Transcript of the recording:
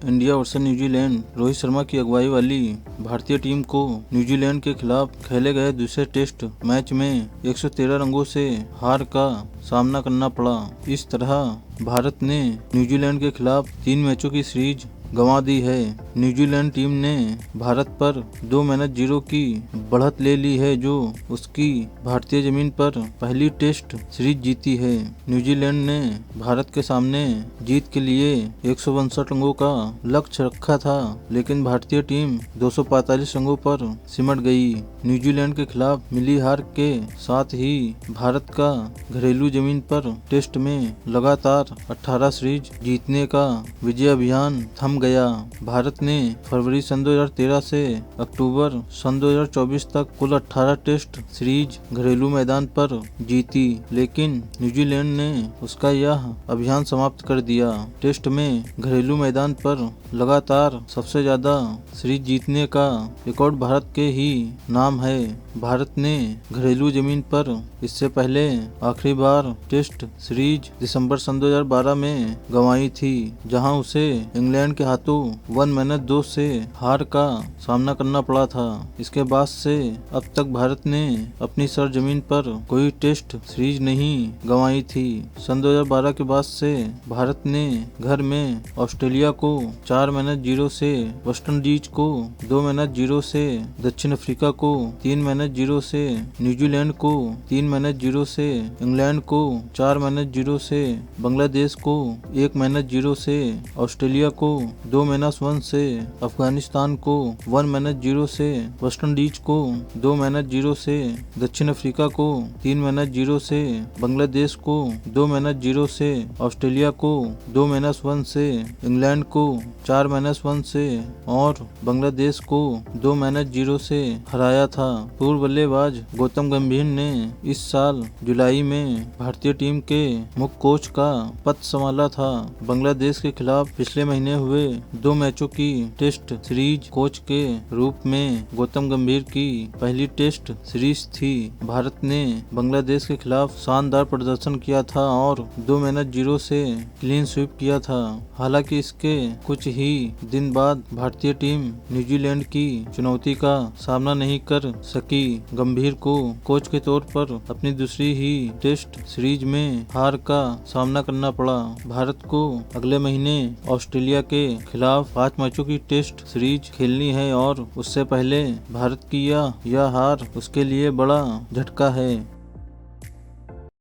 India versus New Zealand. Rohit Sharma की अगुवाई वाली भारतीय टीम को न्यूजीलैंड के खिलाफ खेले गए दूसरे टेस्ट मैच में 113 रनों से हार का सामना करना पड़ा। इस तरह भारत ने न्यूजीलैंड के खिलाफ 3 मैचों की सीरीज गंवा दी है। न्यूजीलैंड टीम ने भारत पर 2-0 की बढ़त ले ली है, जो उसकी भारतीय जमीन पर पहली टेस्ट सीरीज जीती है। न्यूजीलैंड ने भारत के सामने जीत के लिए 162 रनों का लक्ष्य रखा था, लेकिन भारतीय टीम 245 रनों पर सिमट गई। न्यूजीलैंड के खिलाफ मिली हार के साथ ही भारत का घरेलू जमीन पर टेस्ट में लगातार 18 सीरीज जीतने का विजय अभियान थम गया। भारत ने फरवरी सन 2013 से अक्टूबर सन 2024 तक कुल 18 टेस्ट सीरीज घरेलू मैदान पर जीती, लेकिन न्यूजीलैंड ने उसका यह अभियान समाप्त कर दिया। टेस्ट में घरेलू मैदान पर लगातार सबसे ज्यादा सीरीज जीतने का रिकॉर्ड भारत के ही नाम है। भारत ने घरेलू जमीन पर इससे पहले आखिरी बार टेस्ट सीरीज दिसंबर सन 2012 में गंवाई थी, जहां उसे इंग्लैंड के हाथों 1-2 से हार का सामना करना पड़ा था। इसके बाद से अब तक भारत ने अपनी सरजमीन पर कोई टेस्ट सीरीज नहीं गंवाई थी। सन 2012 के बाद से भारत ने घर में ऑस्ट्रेलिया को 4-0 से, वेस्ट इंडीज को 2-0 से, दक्षिण अफ्रीका को 3-0 से, न्यूजीलैंड को 3-0 से, इंग्लैंड को 4-0 से, बांग्लादेश को 1-0 से, ऑस्ट्रेलिया को 2-1 से, अफगानिस्तान को 1-0 से, वेस्ट इंडीज को 2-0 से, दक्षिण अफ्रीका को 3-0 से, बांग्लादेश को 2-0 से, ऑस्ट्रेलिया को 2-1 से, इंग्लैंड को 4-1 से और बांग्लादेश को 2-0 से हराया था। पूर्व बल्लेबाज गौतम गंभीर ने इस साल जुलाई में भारतीय टीम के मुख्य कोच का पद संभाला था। बांग्लादेश के खिलाफ पिछले महीने हुए 2 मैचों की टेस्ट सीरीज कोच के रूप में गौतम गंभीर की पहली टेस्ट सीरीज थी। भारत ने बांग्लादेश के खिलाफ शानदार प्रदर्शन किया था और 2-0 से क्लीन स्वीप किया था। हालांकि इसके कुछ ही दिन बाद भारतीय टीम न्यूजीलैंड की चुनौती का सामना नहीं कर सकी। गंभीर को कोच के तौर पर अपनी दूसरी ही टेस्ट सीरीज में हार का सामना करना पड़ा। भारत को अगले महीने ऑस्ट्रेलिया के खिलाफ 5 मैचों की टेस्ट सीरीज खेलनी है और उससे पहले भारत की यह हार उसके लिए बड़ा झटका है।